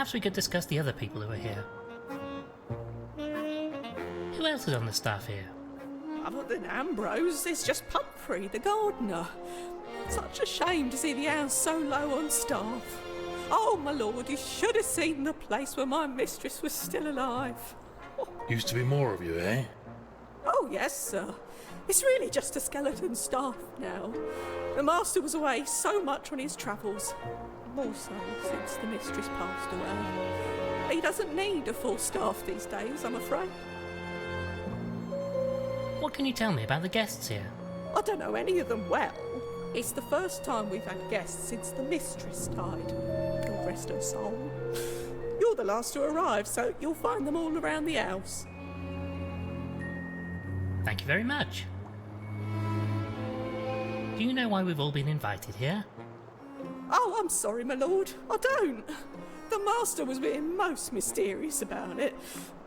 perhaps we could discuss the other people who are here. Who else is on the staff here? Other than Ambrose, there's just Pumphrey, the gardener. Such a shame to see the house so low on staff. Oh, my lord, you should have seen the place when my mistress was still alive. Used to be more of you, eh? Oh, yes, sir. It's really just a skeleton staff now. The master was away so much on his travels. More so since the mistress passed away. He doesn't need a full staff these days, I'm afraid. What can you tell me about the guests here? I don't know any of them well. It's the first time we've had guests since the mistress died. God rest her soul. You're the last to arrive, so you'll find them all around the house. Thank you very much. Do you know why we've all been invited here? Oh, I'm sorry, my lord. I don't. The master was being most mysterious about it.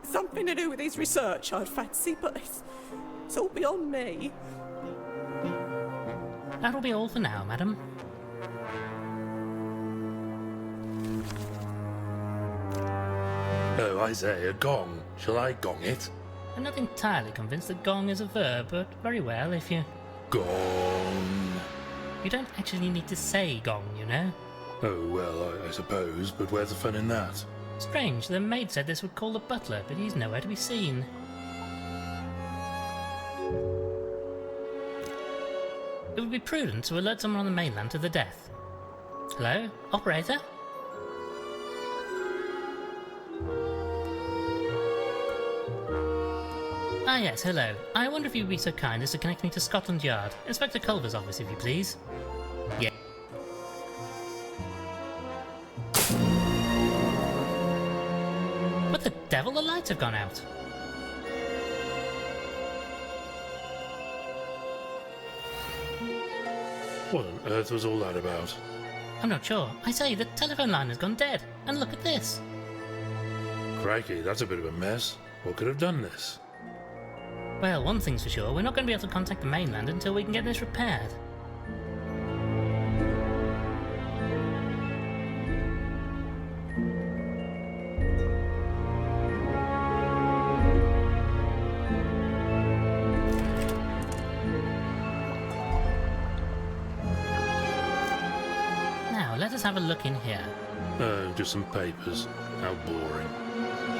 Something to do with his research, I'd fancy, but it's all beyond me. That'll be all for now, madam. Oh, I say, a gong. Shall I gong it? I'm not entirely convinced that gong is a verb, but very well if you... Gong. You don't actually need to say gong, you know. Oh, well, I suppose, but where's the fun in that? Strange, the maid said this would call the butler, but he's nowhere to be seen. It would be prudent to alert someone on the mainland to the death. Hello? Operator? Ah yes, hello. I wonder if you'd be so kind as to connect me to Scotland Yard. Inspector Culver's office, if you please. Yeah. What the devil? The lights have gone out. What on earth was all that about? I'm not sure. I say, the telephone line has gone dead. And look at this. Crikey, that's a bit of a mess. What could have done this? Well, one thing's for sure, we're not going to be able to contact the mainland until we can get this repaired. Now, let us have a look in here. Oh, just some papers. How boring.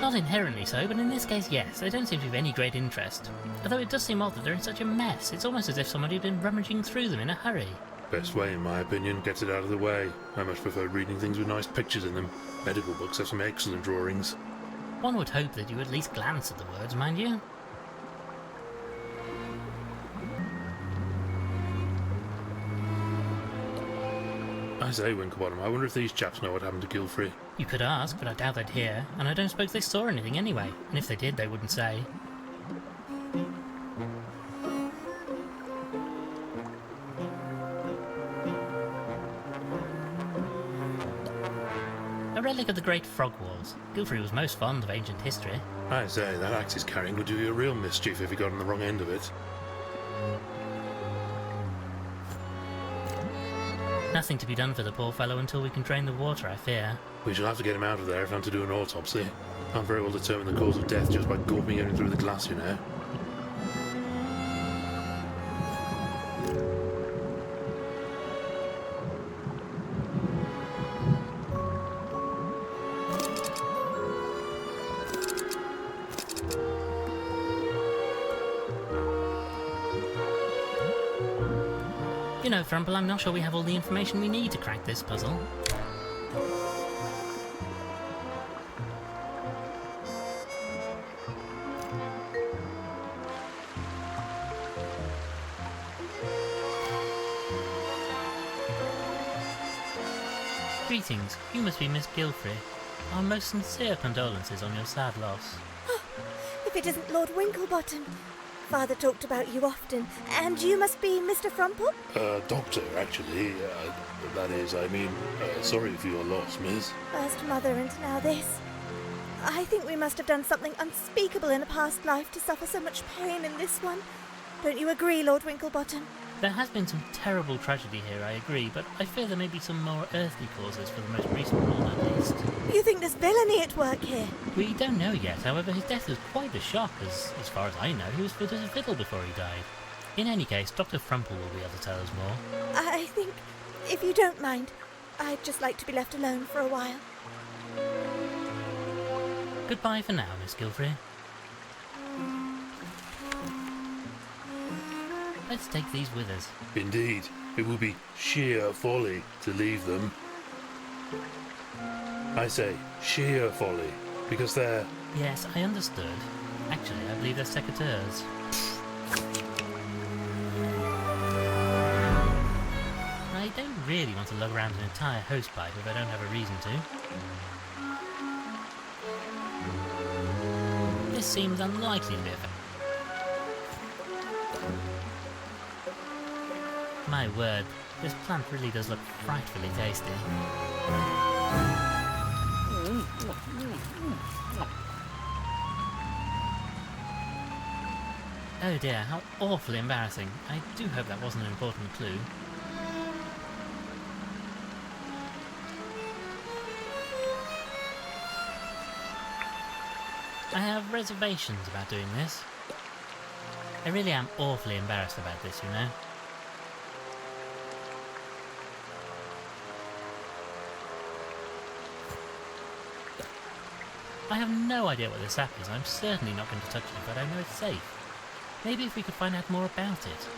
Not inherently so, but in this case, yes. They don't seem to be of any great interest. Although it does seem odd that they're in such a mess. It's almost as if somebody had been rummaging through them in a hurry. Best way, in my opinion, gets it out of the way. I much prefer reading things with nice pictures in them. Medical books have some excellent drawings. One would hope that you at least glance at the words, mind you. I say, Winklebottom, I wonder if these chaps know what happened to Gilfrey. You could ask, but I doubt they'd hear, and I don't suppose they saw anything anyway, and if they did, they wouldn't say. A relic of the Great Frog Wars. Gilfrey was most fond of ancient history. I say, that axe he's carrying would do you a real mischief if he got on the wrong end of it. Nothing to be done for the poor fellow until we can drain the water, I fear. We shall have to get him out of there if I'm to do an autopsy. Can't very well determine the cause of death just by gawping at him through the glass, you know. You know, Frumple, I'm not sure we have all the information we need to crack this puzzle. Greetings, you must be Miss Gilfrey. Our most sincere condolences on your sad loss. If it isn't Lord Winklebottom. Father talked about you often, and you must be Mr. Frumple? Doctor, actually. That is, I mean, sorry for your loss, miss. First mother and now this. I think we must have done something unspeakable in a past life to suffer so much pain in this one. Don't you agree, Lord Winklebottom? There has been some terrible tragedy here, I agree, but I fear there may be some more earthly causes for the most recent one, at least. You think there's villainy at work here? We don't know yet, however, his death was quite a shock, as far as I know, he was fit as a fiddle before he died. In any case, Dr. Frumple will be able to tell us more. I think, if you don't mind, I'd just like to be left alone for a while. Goodbye for now, Miss Gilfrey. Let's take these with us. Indeed, it will be sheer folly to leave them. I say sheer folly, because they're... Yes, I understood. Actually, I believe they're secateurs. I don't really want to lug around an entire hosepipe if I don't have a reason to. This seems unlikely to be effective. My word, this plant really does look frightfully tasty. Oh dear, how awfully embarrassing. I do hope that wasn't an important clue. I have reservations about doing this. I really am awfully embarrassed about this, you know. I have no idea what this sap is. I'm certainly not going to touch it, but I know it's safe. Maybe if we could find out more about it.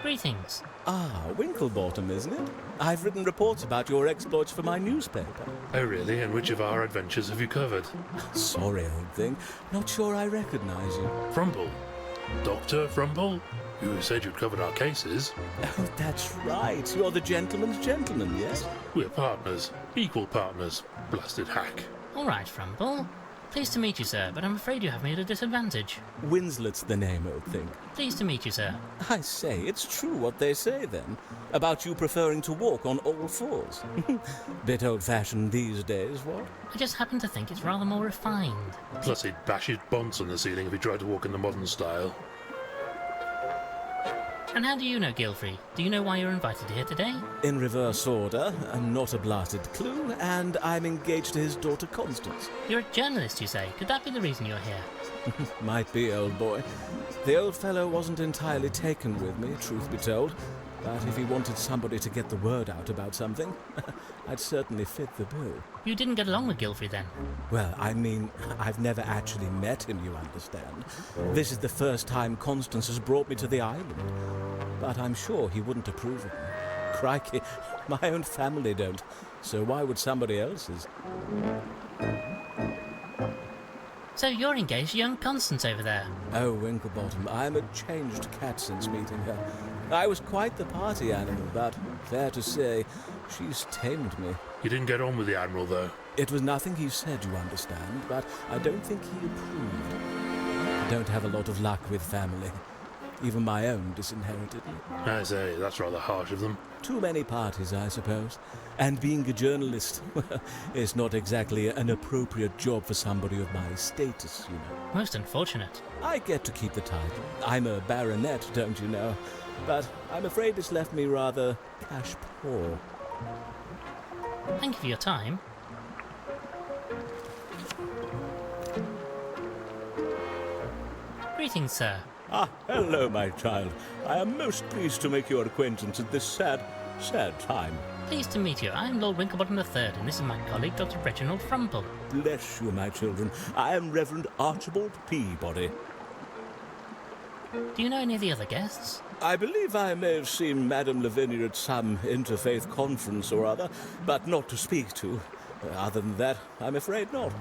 Greetings. Ah, Winklebottom, isn't it? I've written reports about your exploits for my newspaper. Oh really? And which of our adventures have you covered? Sorry, old thing. Not sure I recognise you. Frumple? Dr. Frumple? You said you'd covered our cases. Oh, that's right. You're the gentleman's gentleman, yes? We're partners. Equal partners. Blasted hack. All right, Frumple. Pleased to meet you, sir, but I'm afraid you have me at a disadvantage. Winslet's the name, old thing. Pleased to meet you, sir. I say, it's true what they say, then, about you preferring to walk on all fours. Bit old-fashioned these days, what? I just happen to think it's rather more refined. Plus he'd bash his bonds on the ceiling if he tried to walk in the modern style. And how do you know Gilfrey? Do you know why you're invited here today? In reverse order, not a blasted clue, and I'm engaged to his daughter Constance. You're a journalist, you say. Could that be the reason you're here? Might be, old boy. The old fellow wasn't entirely taken with me, truth be told. But if he wanted somebody to get the word out about something, I'd certainly fit the bill. You didn't get along with Gilfrey then? Well, I mean, I've never actually met him, you understand. This is the first time Constance has brought me to the island. But I'm sure he wouldn't approve of me. Crikey, my own family don't. So why would somebody else's? So you're engaged to young Constance over there? Oh, Winklebottom, I'm a changed cat since meeting her. I was quite the party animal, but fair to say, she's tamed me. You didn't get on with the Admiral, though. It was nothing he said, you understand, but I don't think he approved. I don't have a lot of luck with family. Even my own disinherited me. I say, that's rather harsh of them. Too many parties, I suppose. And being a journalist, well, is not exactly an appropriate job for somebody of my status, you know. Most unfortunate. I get to keep the title. I'm a baronet, don't you know? But I'm afraid it's left me rather cash poor. Thank you for your time. Greetings, sir. Ah, hello, my child. I am most pleased to make your acquaintance at this sad time. Pleased to meet you. I'm Lord Winklebottom III, and this is my colleague, Dr. Reginald Frumple. Bless you, my children. I am Reverend Archibald Peabody. Do you know any of the other guests? I believe I may have seen Madame Lavinia at some interfaith conference or other, but not to speak to. Other than that, I'm afraid not.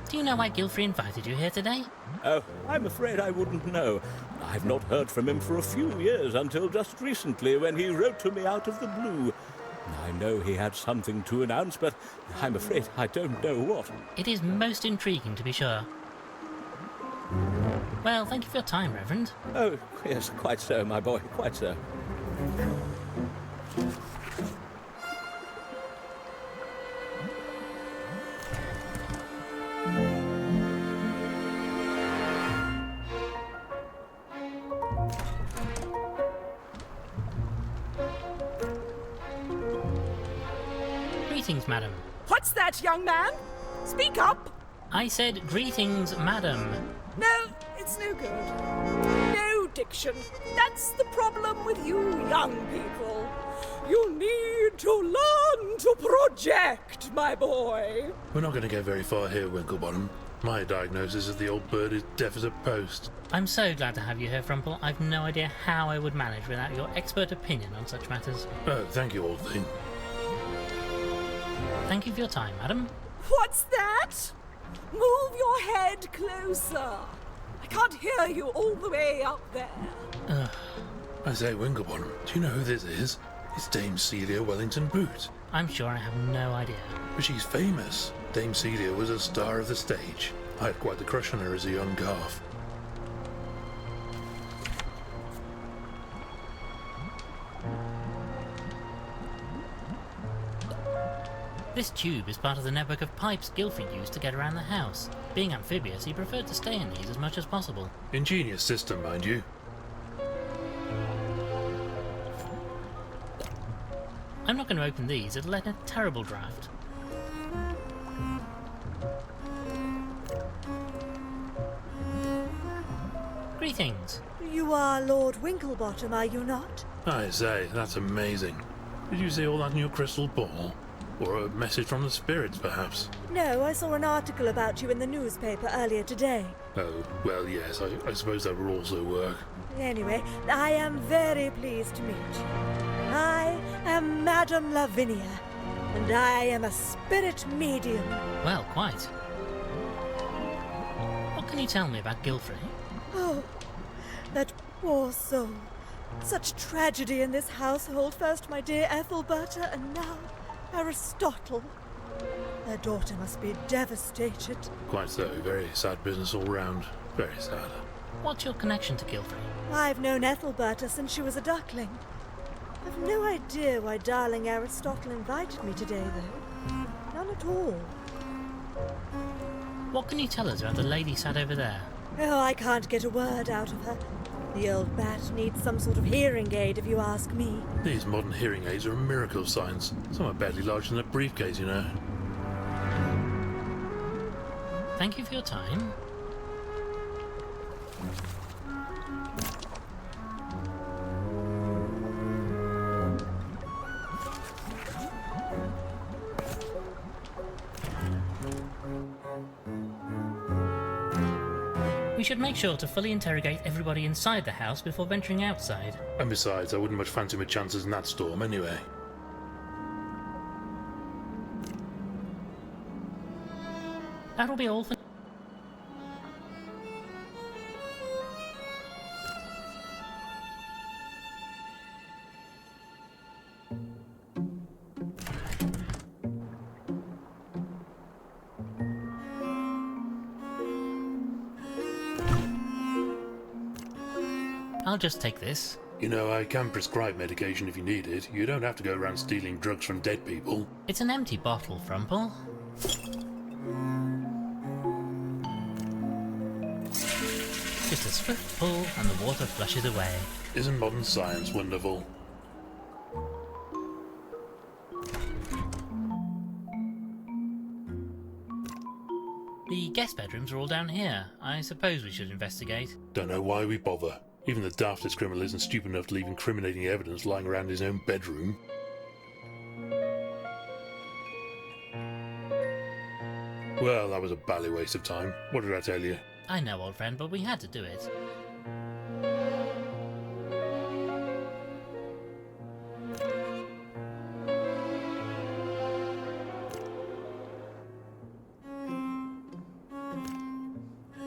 Do you know why Gilfrey invited you here today? Oh, I'm afraid I wouldn't know. I've not heard from him for a few years, until just recently when he wrote to me out of the blue. I know he had something to announce, but I'm afraid I don't know what. It is most intriguing, to be sure. Well, thank you for your time, Reverend. Oh, yes, quite so, my boy, quite so. Greetings, madam. What's that, young man? Speak up! I said greetings, madam. No, it's no good. No diction. That's the problem with you young people. You need to learn to project, my boy. We're not going to get very far here, Winklebottom. My diagnosis is the old bird is deaf as a post. I'm so glad to have you here, Frumple. I've no idea how I would manage without your expert opinion on such matters. Oh, thank you, old thing. Thank you for your time, madam. What's that? Move your head closer. I can't hear you all the way up there. I say, Winklebottom, do you know who this is? It's Dame Celia Wellington Boot. I'm sure I have no idea. But she's famous. Dame Celia was a star of the stage. I had quite the crush on her as a young calf. This tube is part of the network of pipes Gilfrey used to get around the house. Being amphibious, he preferred to stay in these as much as possible. Ingenious system, mind you. I'm not going to open these, it'll let in a terrible draft. Greetings. You are Lord Winklebottom, are you not? I say, that's amazing. Did you see all that in your crystal ball? Or a message from the spirits, perhaps? No, I saw an article about you in the newspaper earlier today. Oh, well, yes, I suppose that would also work. Anyway, I am very pleased to meet you. I am Madame Lavinia, and I am a spirit medium. Well, quite. What can you tell me about Gilfrey? Oh, that poor soul. Such tragedy in this household. First my dear Ethelberta, and now Aristotle. Their daughter must be devastated. Quite so. Very sad business all round. Very sad. What's your connection to Gilfrey? I've known Ethelberta since she was a duckling. I've no idea why darling Aristotle invited me today, though. None at all. What can you tell us about the lady sat over there? Oh, I can't get a word out of her. The old bat needs some sort of hearing aid, if you ask me. These modern hearing aids are a miracle of science. Some are barely larger than a briefcase, you know. Thank you for your time. We should make sure to fully interrogate everybody inside the house before venturing outside. And besides, I wouldn't much fancy my chances in that storm anyway. That'll be all for... I'll just take this. You know, I can prescribe medication if you need it. You don't have to go around stealing drugs from dead people. It's an empty bottle, Frumple. Just a swift pull and the water flushes away. Isn't modern science wonderful? The guest bedrooms are all down here. I suppose we should investigate. Don't know why we bother. Even the daftest criminal isn't stupid enough to leave incriminating evidence lying around his own bedroom. Well, that was a bally waste of time. What did I tell you? I know, old friend, but we had to do it.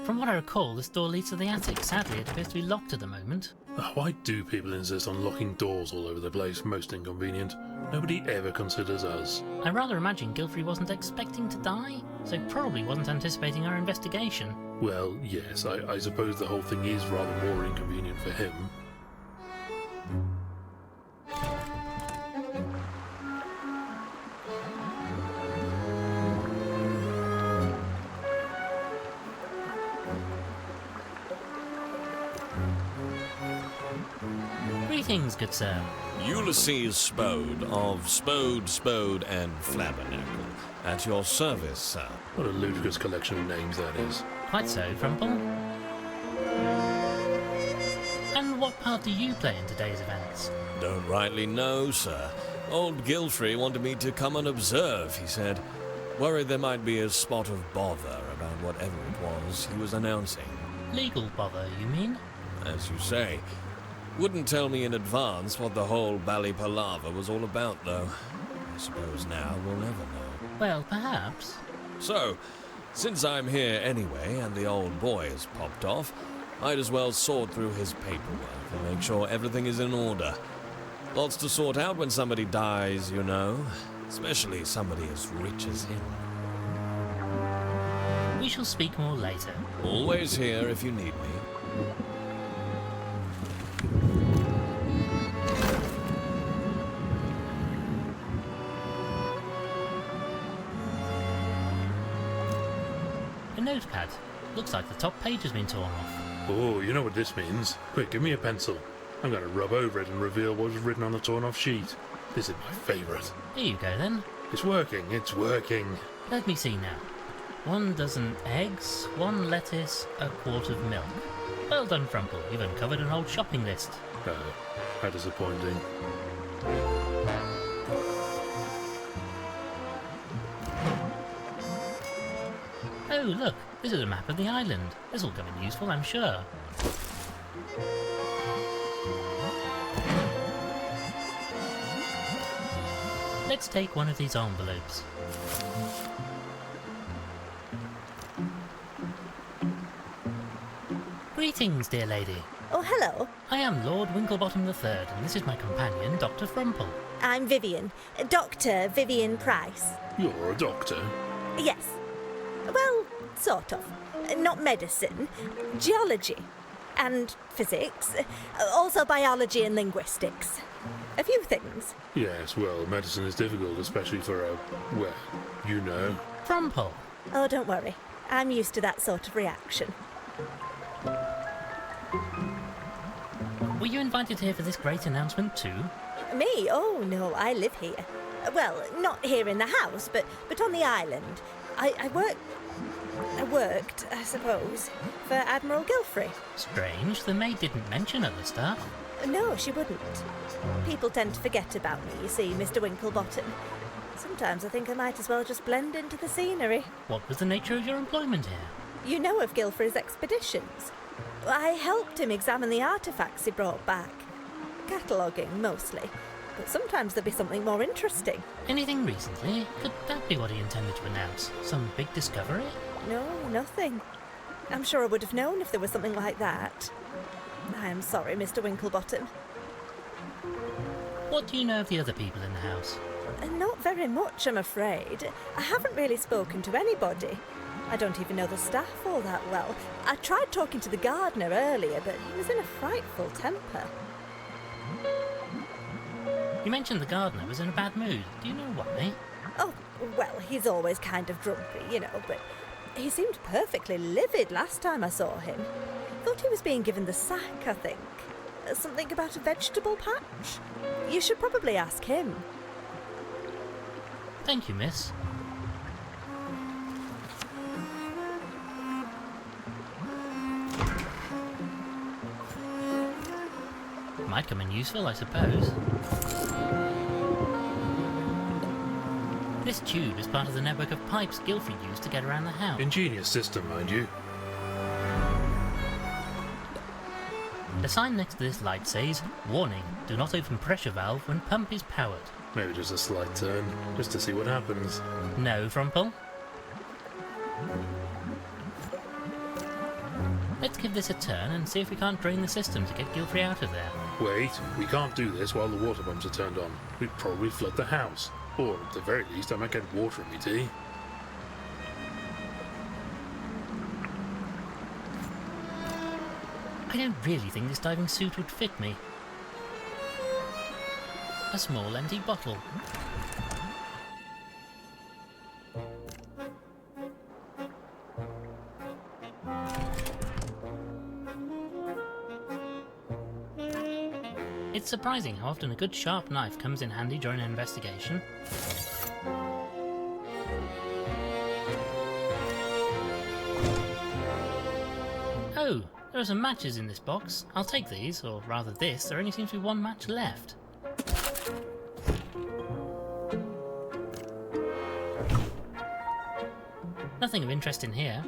From what I recall, this door leads to the attic. Sadly, it appears to be locked at the moment. Why do people insist on locking doors all over the place? Most inconvenient. Nobody ever considers us. I rather imagine Gilfrey wasn't expecting to die, so probably wasn't anticipating our investigation. Well, yes, I suppose the whole thing is rather more inconvenient for him. Greetings, good sir. Ulysses Spode of Spode, and Flabbernacle. At your service, sir. What a ludicrous collection of names that is. Quite so, Frumple. And what part do you play in today's events? Don't rightly know, sir. Old Gilfrey wanted me to come and observe, he said. Worried there might be a spot of bother about whatever it was he was announcing. Legal bother, you mean? As you say. Wouldn't tell me in advance what the whole bally palaver was all about, though. I suppose now we'll never know. Well, perhaps. So, since I'm here anyway and the old boy has popped off, might as well sort through his paperwork and make sure everything is in order. Lots to sort out when somebody dies, you know. Especially somebody as rich as him. We shall speak more later. Always here if you need me. A notepad. Looks like the top page has been torn off. Oh, you know what this means. Quick, give me a pencil. I'm going to rub over it and reveal what was written on the torn-off sheet. This is my favourite. Here you go, then. It's working, it's working. Let me see now. 1 dozen eggs, 1 lettuce, a quart of milk. Well done, Frumple. You've uncovered an old shopping list. How disappointing. Oh, look. This is a map of the island. This will come in useful, I'm sure. Let's take one of these envelopes. Greetings, dear lady. Oh, hello. I am Lord Winklebottom III, and this is my companion, Dr. Frumple. I'm Vivian. Dr. Vivian Price. You're a doctor. Yes. Well, sort of. Not medicine. Geology. And physics. Also biology and linguistics. A few things. Yes, well, medicine is difficult, especially for a, well, you know. Frumple. Oh, don't worry. I'm used to that sort of reaction. Were you invited here for this great announcement too? Me? Oh, no, I live here. Well, not here in the house, but on the island. I worked, I suppose, for Admiral Gilfrey. Strange, the maid didn't mention other stuff. No, she wouldn't. People tend to forget about me, you see, Mr. Winklebottom. Sometimes I think I might as well just blend into the scenery. What was the nature of your employment here? You know of Gilfrey's expeditions. I helped him examine the artefacts he brought back. Cataloguing, mostly. But sometimes there'll be something more interesting. Anything recently? Could that be what he intended to announce? Some big discovery? No, nothing. I'm sure I would have known if there was something like that. I am sorry, Mr. Winklebottom. What do you know of the other people in the house? Not very much, I'm afraid. I haven't really spoken to anybody. I don't even know the staff all that well. I tried talking to the gardener earlier, but he was in a frightful temper. You mentioned the gardener was in a bad mood. Do you know why? Oh, well, he's always kind of grumpy, you know, but he seemed perfectly livid last time I saw him. Thought he was being given the sack, I think. Something about a vegetable patch. You should probably ask him. Thank you, miss. Might come in useful, I suppose. This tube is part of the network of pipes Gilfrey used to get around the house. Ingenious system, mind you. The sign next to this light says, "Warning, do not open pressure valve when pump is powered." Maybe just a slight turn, just to see what happens. No, Frumple. Let's give this a turn and see if we can't drain the system to get Gilfrey out of there. Wait, we can't do this while the water pumps are turned on. We'd probably flood the house. Or, at the very least, I might get water in me tea. I don't really think this diving suit would fit me. A small empty bottle. It's surprising how often a good sharp knife comes in handy during an investigation. Oh, there are some matches in this box. I'll take these, or rather this. There only seems to be one match left. Nothing of interest in here.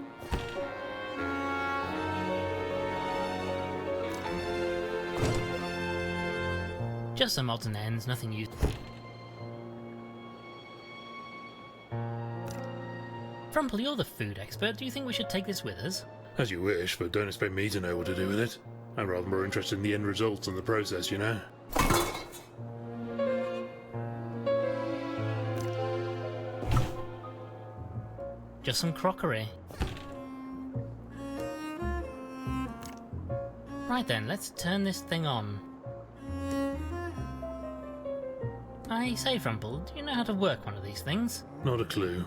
Just some odds and ends, nothing useful. Frumple, you're the food expert. Do you think we should take this with us? As you wish, but don't expect me to know what to do with it. I'm rather more interested in the end results than the process, you know. Just some crockery. Right then, let's turn this thing on. I say, Frumple, do you know how to work one of these things? Not a clue.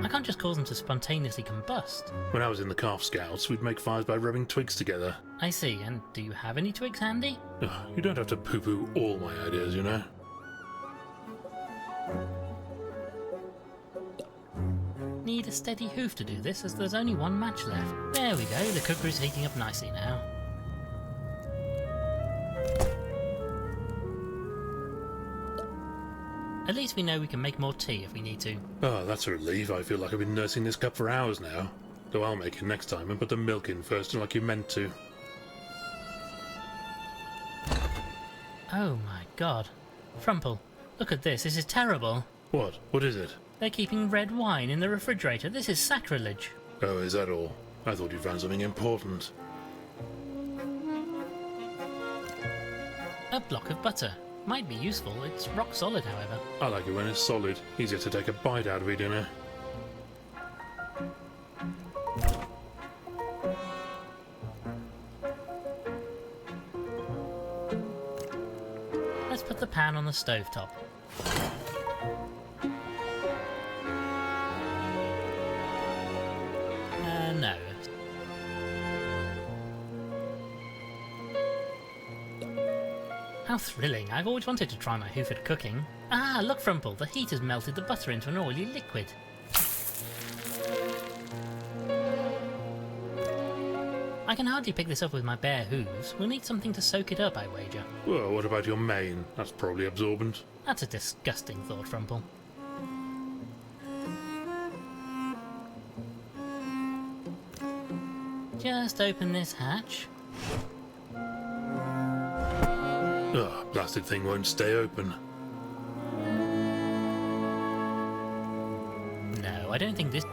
I can't just cause them to spontaneously combust. When I was in the Calf Scouts, we'd make fires by rubbing twigs together. I see, and do you have any twigs handy? Ugh, you don't have to poo-poo all my ideas, you know. Need a steady hoof to do this, as there's only one match left. There we go, the cooker is heating up nicely now. At least we know we can make more tea if we need to. Oh, that's a relief. I feel like I've been nursing this cup for hours now. Though I'll make it next time and put the milk in first, like you meant to. Oh my god. Frumple, look at this, this is terrible. What? What is it? They're keeping red wine in the refrigerator, this is sacrilege. Oh, is that all? I thought you found something important. A block of butter. Might be useful, it's rock solid however. I like it when it's solid. Easier to take a bite out of it, you know. Let's put the pan on the stovetop. No. How thrilling. I've always wanted to try my hoof at cooking. Ah, look, Frumple, the heat has melted the butter into an oily liquid. I can hardly pick this up with my bare hooves. We'll need something to soak it up, I wager. Well, what about your mane? That's probably absorbent. That's a disgusting thought, Frumple. Just open this hatch. Ugh, blasted thing won't stay open. No, I don't think this...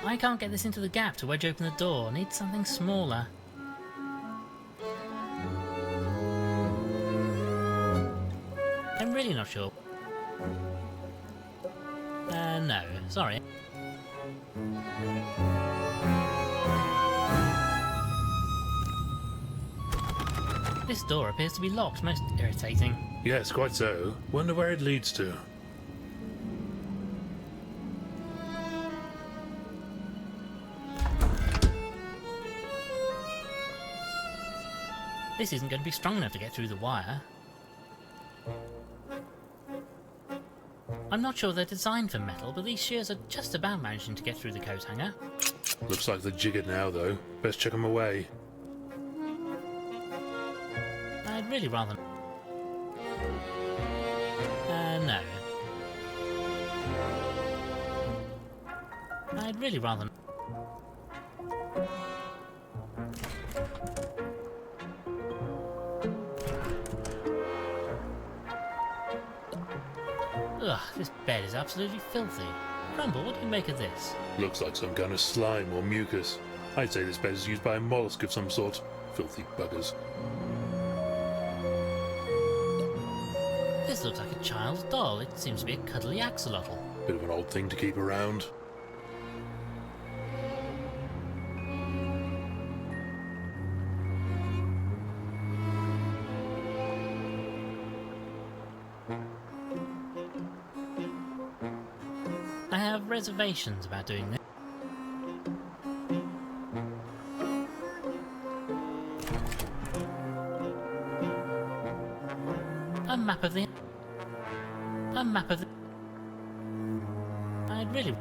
I can't get this into the gap to wedge open the door. Need something smaller. I'm really not sure. No, sorry. This door appears to be locked, most irritating. Yes, quite so. Wonder where it leads to. This isn't going to be strong enough to get through the wire. I'm not sure they're designed for metal, but these shears are just about managing to get through the coat hanger. Looks like they're jiggered now, though. Best chuck them away. I'd really rather... no. I'd really rather... Ugh, this bed is absolutely filthy. Crumble, what do you make of this? Looks like some kind of slime or mucus. I'd say this bed is used by a mollusk of some sort. Filthy buggers. This This looks like a child's doll. It seems to be a cuddly axolotl. Bit of an odd thing to keep around. I have reservations about doing this. A map of the... I'd really...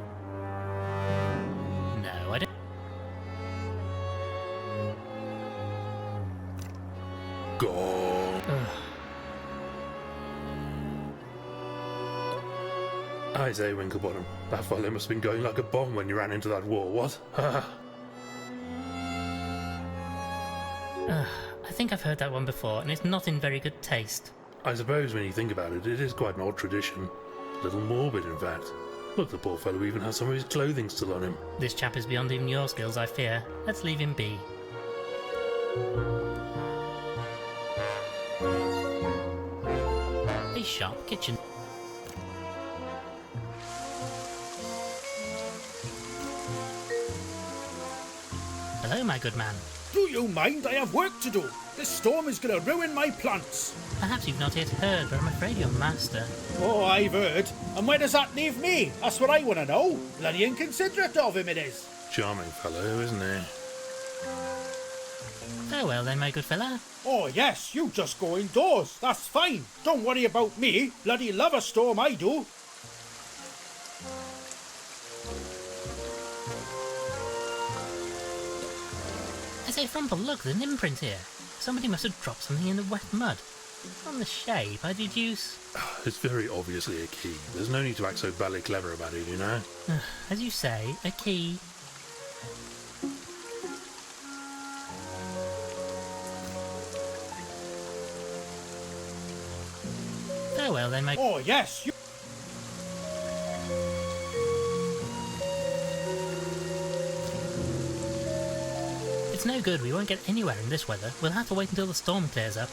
No, I don't... Gone. I say, Winklebottom, that fella must have been going like a bomb when you ran into that wall, what? I think I've heard that one before, and it's not in very good taste. I suppose when you think about it, it is quite an odd tradition. A little morbid, in fact. Look, the poor fellow even has some of his clothing still on him. This chap is beyond even your skills, I fear. Let's leave him be. A sharp kitchen. Hello, my good man. Do you mind? I have work to do. This storm is going to ruin my plants. Perhaps you've not yet heard, but I'm afraid your master... Oh, I've heard. And where does that leave me? That's what I want to know. Bloody inconsiderate of him it is. Charming fellow, isn't he? Farewell then, my good fella. Oh, yes, you just go indoors. That's fine. Don't worry about me. Bloody love a storm, I do. I say, Frumple, look, there's an imprint here. Somebody must have dropped something in the wet mud. From the shape, I deduce... It's very obviously a key. There's no need to act so badly clever about it, you know? As you say, a key. Farewell then, my... Oh, yes, you... It's no good, we won't get anywhere in this weather. We'll have to wait until the storm clears up.